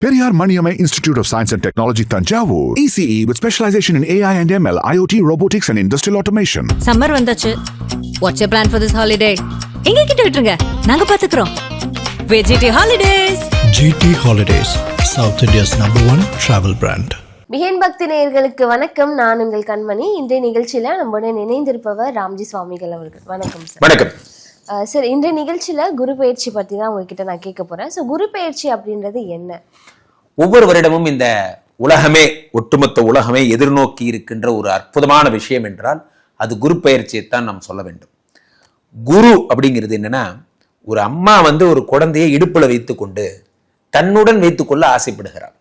Periyar Maniamai Institute of Science and Technology, Tanjavur. ECE with specialization in AI and ML, IoT, robotics and industrial automation. Summer வந்தாச்சு. What's your plan for this holiday? எங்க கிட்ட விட்டுருங்க. நாங்க பாத்துக்கிறோம். VGT Holidays. GT Holidays, South India's #1 travel brand. பிஹேன் பக்தி நேயர்களுக்கு வணக்கம். நான் உங்கள் கண்மணி. இன்றைய நிகழ்ச்சியில நம்முடன் இணைந்திருப்பவர் ராம்ஜி சுவாமிகள் அவர்கள். வணக்கம் சார். வணக்கம் சார். இன்றைய நிகழ்ச்சியில குரு பயிற்சி பத்தி தான் உங்ககிட்ட நான் கேட்க போறேன். ஸோ குரு பயிற்சி அப்படின்றது என்ன? ஒவ்வொரு வருடமும் இந்த உலகமே, ஒட்டுமொத்த உலகமே எதிர்நோக்கி இருக்கின்ற ஒரு அற்புதமான விஷயம் என்றால் அது குரு பயிற்சியைத்தான் நாம் சொல்ல வேண்டும். குரு அப்படிங்கிறது என்னன்னா, ஒரு அம்மா ஒரு குழந்தையை இடுப்புல வைத்துக்கொண்டு தன்னுடன் வைத்துக்கொள்ள ஆசைப்படுகிறார்.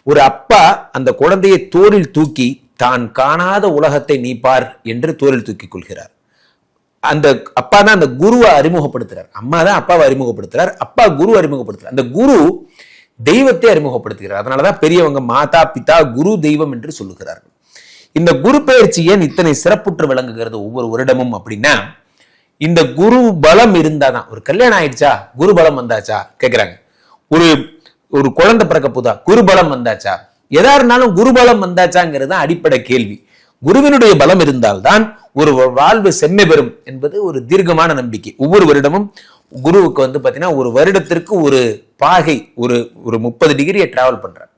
ஒரு அப்பா அந்த குழந்தையை தோளில் தூக்கி தான் காணாத உலகத்தை நீ பார் என்று தோளில் தூக்கி கொள்கிறார். அந்த அப்பா தான் அந்த குருவை அறிமுகப்படுத்துறார். அம்மா தான் அப்பாவை அறிமுகப்படுத்துறார், அப்பா குரு அறிமுகப்படுத்துறார். அந்த குரு தெய்வத்தை அறிமுகப்படுத்துகிறார். அதனாலதான் பெரியவங்க மாதா பிதா குரு தெய்வம் என்று சொல்லுகிறார்கள். இந்த குரு பயிற்சி ஏன் இத்தனை சிறப்புற்று விளங்குகிறது ஒவ்வொரு வருடமும் அப்படின்னா, இந்த குரு பலம் இருந்தாதான். ஒரு கல்யாணம் ஆயிடுச்சா, குரு பலம் வந்தாச்சா கேட்கிறாங்க. ஒரு குழந்தை பிறக்க போதா, குரு பலம் வந்தாச்சா? எதா இருந்தாலும் குரு பலம் வந்தாச்சாங்கிறது அடிப்படை கேள்வி. குருவினுடைய பலம் இருந்தால்தான் ஒரு வாழ்வு செம்மை பெறும் என்பது ஒரு தீர்க்கமான நம்பிக்கை. ஒவ்வொரு வருடமும் குருவுக்கு பாத்தீங்கன்னா ஒரு வருடத்திற்கு ஒரு பாகை ஒரு 30 டிகிரியை டிராவல் பண்றார்.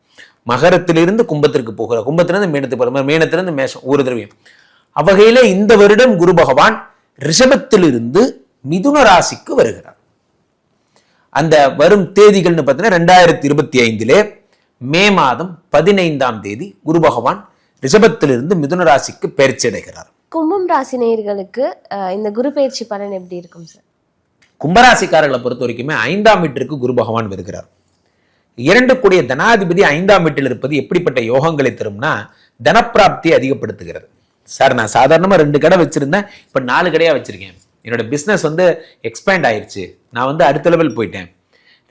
மகரத்திலிருந்து கும்பத்திற்கு போகிறார், கும்பத்திலிருந்து மீனத்துக்கு போகிறார், மீனத்திலிருந்து மேஷம் ஒரு தடவையும். அவ்வகையில இந்த வருடம் குரு பகவான் ரிஷபத்திலிருந்து மிதுன ராசிக்கு வருகிறார். அந்த வரும் தேதிகள்னு பார்த்தீங்கன்னா 2025 மே மாதம் 15ஆம் தேதி குரு பகவான் ரிஷபத்திலிருந்து மிதுன ராசிக்கு பயிற்சி அடைகிறார். கும்பம் ராசி நேயர்களுக்கு இந்த குரு பயிற்சி பலன் எப்படி இருக்கும் சார்? கும்பராசிக்காரர்களை பொறுத்த வரைக்குமே 5ஆம் வீட்டிற்கு குரு பகவான் வருகிறார். 2 கூடிய தனாதிபதி 5ஆம் வீட்டில் இருப்பது எப்படிப்பட்ட யோகங்களை தரும்னா, தனப்பிராப்தியை அதிகப்படுத்துகிறது. சார், நான் சாதாரணமா 2 கடை வச்சிருந்தேன், இப்ப 4 கடையா வச்சிருக்கேன். என்னோட பிசினஸ் எக்ஸ்பேண்ட் ஆயிடுச்சு, நான் அடுத்த லெவல் போயிட்டேன்.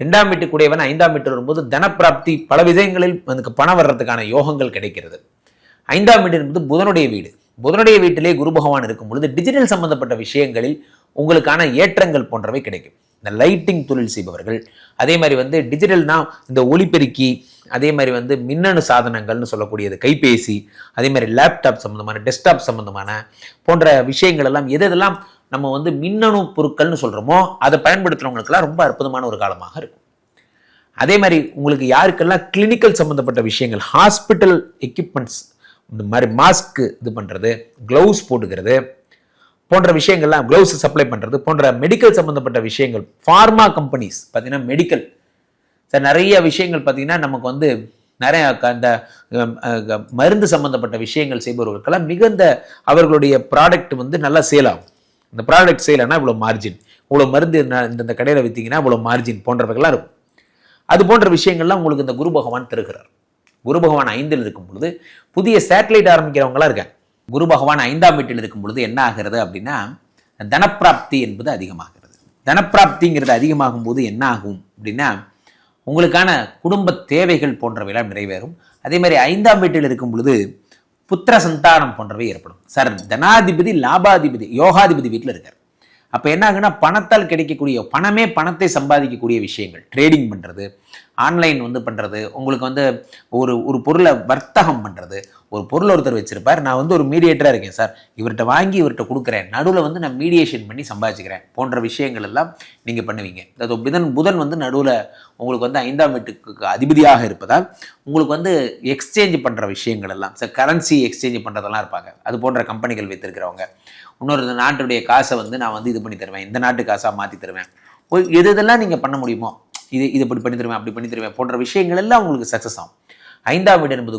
2ஆம் வீட்டுக்குடையவன் 5ஆம் வீட்டில் வரும்போது தனப்பிராப்தி, பல விதயங்களில் பணம் வர்றதுக்கான யோகங்கள் கிடைக்கிறது. 5ஆம் வீடு என்பது புதனுடைய வீடு. புதனுடைய வீட்டிலே குரு பகவான் இருக்கும் பொழுது டிஜிட்டல் சம்பந்தப்பட்ட விஷயங்களில் உங்களுக்கான ஏற்றங்கள் போன்றவை கிடைக்கும். இந்த லைட்டிங் தொழில் செய்பவர்கள், அதே மாதிரி டிஜிட்டல்னா இந்த ஒலிபெருக்கி, அதே மாதிரி மின்னணு சாதனங்கள்னு சொல்லக்கூடியது, கைபேசி, அதே மாதிரி லேப்டாப் சம்பந்தமான, டெஸ்க்டாப் சம்பந்தமான போன்ற விஷயங்கள் எல்லாம் எதெல்லாம் நம்ம மின்னணு பொருட்கள்னு சொல்றோமோ அதை பயன்படுத்துறவங்களுக்கெல்லாம் ரொம்ப அற்புதமான ஒரு காலமாக இருக்கும். அதே மாதிரி உங்களுக்கு யாருக்கெல்லாம் கிளினிக்கல் சம்பந்தப்பட்ட விஷயங்கள், ஹாஸ்பிட்டல் எக்யூப்மெண்ட்ஸ், இந்த மாதிரி மாஸ்க் இது பண்றது, கிளவுஸ் போட்டுக்கிறது போன்ற விஷயங்கள்லாம், கிளவுஸ் சப்ளை பண்றது போன்ற மெடிக்கல் சம்பந்தப்பட்ட விஷயங்கள், ஃபார்மா கம்பெனிஸ் பார்த்தீங்கன்னா மெடிக்கல் சார், நிறைய விஷயங்கள் பார்த்தீங்கன்னா நமக்கு நிறைய அந்த மருந்து சம்பந்தப்பட்ட விஷயங்கள் செய்பவர்களுக்கெல்லாம் மிகுந்த அவர்களுடைய ப்ராடக்ட் நல்லா சேல் ஆகும். இந்த ப்ராடக்ட் சேல் ஆனால் இவ்வளோ மார்ஜின், இவ்வளோ மருந்து இந்த கடையில் விற்றீங்கன்னா இவ்வளோ மார்ஜின் போன்றவர்கள்லாம் இருக்கும். அது போன்ற விஷயங்கள்லாம் உங்களுக்கு இந்த குரு பகவான் தருகிறார். குரு பகவான் 5இல் இருக்கும் பொழுது புதிய சேட்டலைட் ஆரம்பிக்கிறவங்களா இருக்காங்க. குரு பகவான் 5ஆம் வீட்டில் இருக்கும் பொழுது என்ன ஆகிறது அப்படின்னா, தனப்பிராப்தி என்பது அதிகமாகிறது. தனப்பிராப்திங்கிறது அதிகமாகும் போது என்ன ஆகும் அப்படின்னா, உங்களுக்கான குடும்ப தேவைகள் போன்றவையெல்லாம் நிறைவேறும். அதே மாதிரி 5ஆம் வீட்டில் இருக்கும் பொழுது புத்திர சந்தானம் போன்றவை ஏற்படும். சார், தனாதிபதி, லாபாதிபதி, யோகாதிபதி வீட்டில் இருக்கார். அப்போ என்ன ஆகுன்னா, பணத்தால் கிடைக்கக்கூடிய பணத்தை சம்பாதிக்கக்கூடிய விஷயங்கள், ட்ரேடிங் பண்ணுறது, ஆன்லைன் பண்ணுறது, உங்களுக்கு ஒரு பொருளை வர்த்தகம் பண்ணுறது. ஒரு பொருள் ஒருத்தர் வச்சிருப்பார், நான் ஒரு மீடியேட்டராக இருக்கேன் சார், இவர்கிட்ட வாங்கி இவர்கிட்ட கொடுக்குறேன், நடுவில் நான் மீடியேஷன் பண்ணி சம்பாதிச்சுக்கிறேன் போன்ற விஷயங்கள் எல்லாம் நீங்கள் பண்ணுவீங்க. அதாவது புதன் நடுவில் உங்களுக்கு 5ஆம் வீட்டுக்கு அதிபதியாக இருப்பதால் உங்களுக்கு எக்ஸ்சேஞ்ச் பண்ணுற விஷயங்கள் எல்லாம் சார், கரன்சி எக்ஸ்சேஞ்ச் பண்ணுறதெல்லாம் இருப்பாங்க. அது போன்ற கம்பெனிகள் வைத்திருக்கிறவங்க, இன்னொரு நாட்டுடைய காசை நான் இது பண்ணி தருவேன், இந்த நாட்டு காசாக மாற்றி தருவேன், எதெல்லாம் நீங்கள் பண்ண முடியுமோ இது இப்படி பண்ணி தருவேன், அப்படி பண்ணி தருவேன் போன்ற விஷயங்கள் எல்லாம் உங்களுக்கு சக்ஸஸ் ஆகும். 5ஆம் வீடு என்பது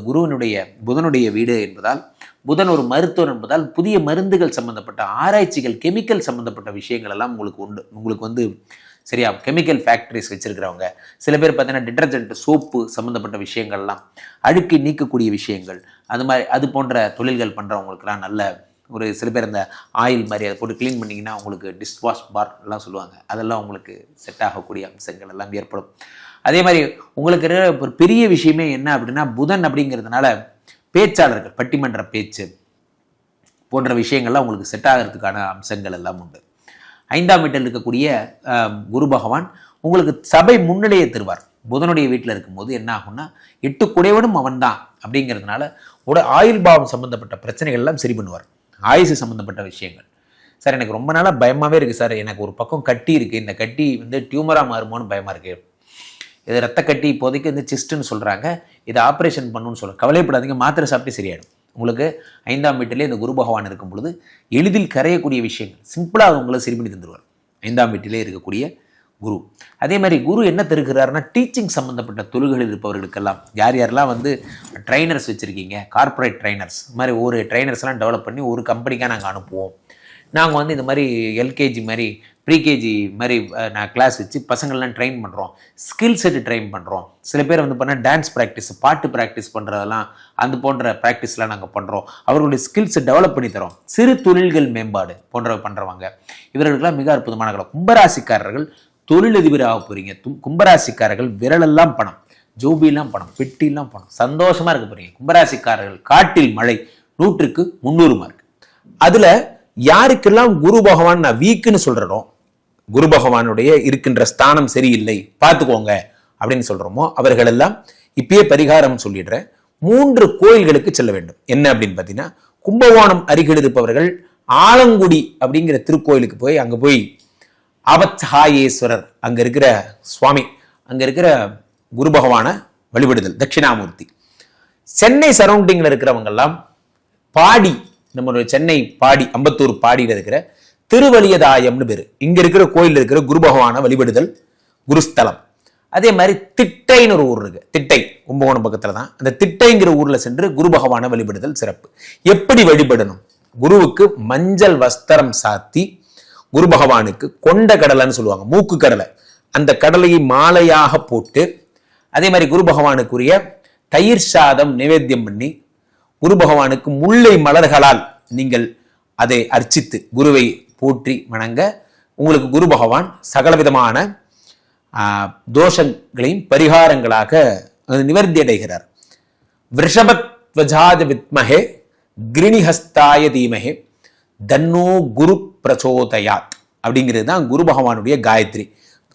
புதனுடைய வீடு என்பதால், புதன் ஒரு மருத்துவர் என்பதால் புதிய மருந்துகள் சம்பந்தப்பட்ட ஆராய்ச்சிகள், கெமிக்கல் சம்பந்தப்பட்ட விஷயங்கள் எல்லாம் உங்களுக்கு உண்டு. உங்களுக்கு சரியா, கெமிக்கல் ஃபேக்டரிஸ் வச்சிருக்கிறவங்க, சில பேர் பார்த்தீங்கன்னா டிட்டர்ஜென்ட், சோப்பு சம்மந்தப்பட்ட விஷயங்கள்லாம், அழுக்கை நீக்கக்கூடிய விஷயங்கள், அது போன்ற தொழில்கள் பண்ணுறவங்களுக்குலாம் நல்ல சில பேர் இந்த ஆயில் மாதிரி அதை போட்டு க்ளீன் பண்ணிங்கன்னா உங்களுக்கு டிஷ்வாஷ் பார் எல்லாம் சொல்லுவாங்க, அதெல்லாம் உங்களுக்கு செட் ஆகக்கூடிய அம்சங்கள் எல்லாம் ஏற்படும். அதே மாதிரி உங்களுக்கு ஒரு பெரிய விஷயமே என்ன அப்படின்னா, புதன் அப்படிங்கிறதுனால பேச்சாளர்கள், பட்டிமன்ற பேச்சு போன்ற விஷயங்கள்லாம் உங்களுக்கு செட் ஆகிறதுக்கான அம்சங்கள் எல்லாம் உண்டு. 5ஆம் வீட்டில் இருக்கக்கூடிய குரு பகவான் உங்களுக்கு சபை முன்னிலையை தருவார். புதனுடைய வீட்டில் இருக்கும்போது என்ன ஆகும்னா 8 குடைவனும் அவன் தான் அப்படிங்கிறதுனால ஆயுள் பாவம் சம்பந்தப்பட்ட பிரச்சனைகள் எல்லாம் சரி பண்ணுவார். ஆயுசு சம்பந்தப்பட்ட விஷயங்கள். சார் எனக்கு ரொம்ப நாளாக பயமாகவே இருக்குது சார், எனக்கு ஒரு பக்கம் கட்டி இருக்குது, இந்த கட்டி வந்து டியூமராக மாறுமோன்னு பயமாக இருக்குது, இது ரத்த கட்டி இப்போதைக்கு வந்து சிஸ்ட்டுன்னு சொல்கிறாங்க, இதை ஆப்ரேஷன் பண்ணணும்னு சொல்கிறாங்க. கவலைப்படாதீங்க, மாத்திரை சாப்பிட்டு சரியாயிடும். உங்களுக்கு 5ஆம் வீட்டிலே இந்த குரு பகவான் இருக்கும் பொழுது எளிதில் கரையக்கூடிய விஷயங்கள் சிம்பிளாக உங்களை சரி பண்ணி தந்துடுவார். 5ஆம் வீட்டிலே இருக்கக்கூடிய குரு. அதே மாதிரி குரு என்ன தருகிறாருன்னா, டீச்சிங் சம்மந்தப்பட்ட தொழில்களில் இருப்பவர்களுக்கெல்லாம் யார் யாரெல்லாம் வந்து ட்ரைனர்ஸ் வச்சுருக்கீங்க, கார்ப்பரேட் ட்ரைனர்ஸ் மாதிரி ஒரு ட்ரைனர்ஸ்லாம் டெவலப் பண்ணி ஒரு கம்பெனிக்காக நாங்கள் அனுப்புவோம். நாங்கள் வந்து இந்த மாதிரி எல்கேஜி மாதிரி ப்ரீகேஜி மாதிரி நான் கிளாஸ் வச்சு பசங்கள்லாம் ட்ரெயின் பண்ணுறோம், ஸ்கில் செட்டு ட்ரெயின் பண்ணுறோம். சில பேர் வந்து பண்ணால் டான்ஸ் ப்ராக்டிஸ், பாட்டு ப்ராக்டிஸ் பண்ணுறதெல்லாம் அந்த போன்ற ப்ராக்டிஸ்லாம் நாங்கள் பண்ணுறோம். அவர்களுடைய ஸ்கில்ஸை டெவலப் பண்ணி தரோம். சிறு தொழில்கள் மேம்பாடு போன்றவை பண்ணுறவங்க இவர்களுக்கெல்லாம் மிக அற்புதமான காலம். கும்பராசிக்காரர்கள் தொழிலதிபராக போகிறீங்க. கும்பராசிக்காரர்கள் விரலெல்லாம் பணம், ஜோபிலாம் பணம், பெட்டிலாம் பணம், சந்தோஷமாக இருக்க போகிறீங்க. கும்பராசிக்காரர்கள் காட்டில் மழை 100க்கு 300 மார்க். அதில் யாருக்கெல்லாம் குரு பகவான் நான் வீக்குன்னு சொல்கிறோம், குரு பகவானுடைய இருக்கின்ற ஸ்தானம் சரியில்லை பார்த்துக்கோங்க அப்படின்னு சொல்கிறோமோ அவர்கள் எல்லாம் இப்பயே பரிகாரம் சொல்லிடுறேன். 3 கோயில்களுக்கு செல்ல வேண்டும். என்ன அப்படின்னு பார்த்தீங்கன்னா, கும்பகோணம் அருகில் இருப்பவர்கள் ஆலங்குடி அப்படிங்கிற திருக்கோயிலுக்கு போய் அங்கே போய் அவத்ஹாயேஸ்வரர் அங்கே இருக்கிற சுவாமி, அங்கே இருக்கிற குரு பகவானை வழிபடுதல், தட்சிணாமூர்த்தி. சென்னை சரௌண்டிங்கில் இருக்கிறவங்கெல்லாம் பாடி, நம்மளுடைய சென்னை பாடி, அம்பத்தூர் பாடியில் இருக்கிற திருவலியதாயம்னு பேர், இங்கே இருக்கிற கோயில் இருக்கிற குரு பகவானை வழிபடுதல் குருஸ்தலம். அதே மாதிரி திட்டைன்னு ஒரு ஊர் இருக்கு, திட்டை கும்பகோணம் பக்கத்தில் தான். அந்த திட்டைங்கிற ஊரில் சென்று குரு பகவானை வழிபடுதல் சிறப்பு. எப்படி வழிபடணும்? குருவுக்கு மஞ்சள் வஸ்திரம் சாத்தி, குரு பகவானுக்கு கொண்ட கடலைன்னு சொல்லுவாங்க, மூக்கு கடலை, அந்த கடலையை மாலையாக போட்டு, அதே மாதிரி குரு பகவானுக்குரிய தயிர் சாதம் நிவேத்தியம் பண்ணி, குரு பகவானுக்கு முல்லை மலர்களால் நீங்கள் அதை அர்ச்சித்து குருவை போற்றி வணங்க உங்களுக்கு குரு பகவான் சகலவிதமான தோஷங்களையும் பரிகாரங்களாக நிவர்த்தி அடைகிறார். விருஷபத்வஜாத வித்மஹே கிரிணிஹஸ்தாய தீமஹே தன்னோ குரு பிரச்சோதயாத் அப்படிங்கிறது தான் குரு பகவானுடைய காயத்ரி.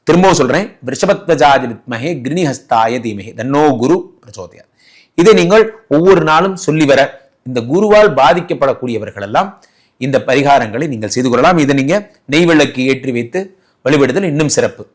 திரும்பவும் சொல்றேன், விருஷபத்வஜாத வித்மஹே கிரிணிஹஸ்தாய தீமஹே தன்னோ குரு பிரச்சோதயாத். இதை நீங்கள் ஒவ்வொரு நாளும் சொல்லி வர, இந்த குருவால் பாதிக்கப்படக்கூடியவர்கள் எல்லாம் இந்த பரிகாரங்களை நீங்கள் செய்து கொள்ளலாம். இதை நீங்க நெய் விளக்கு ஏற்றி வைத்து வழிபடுதல் இன்னும் சிறப்பு.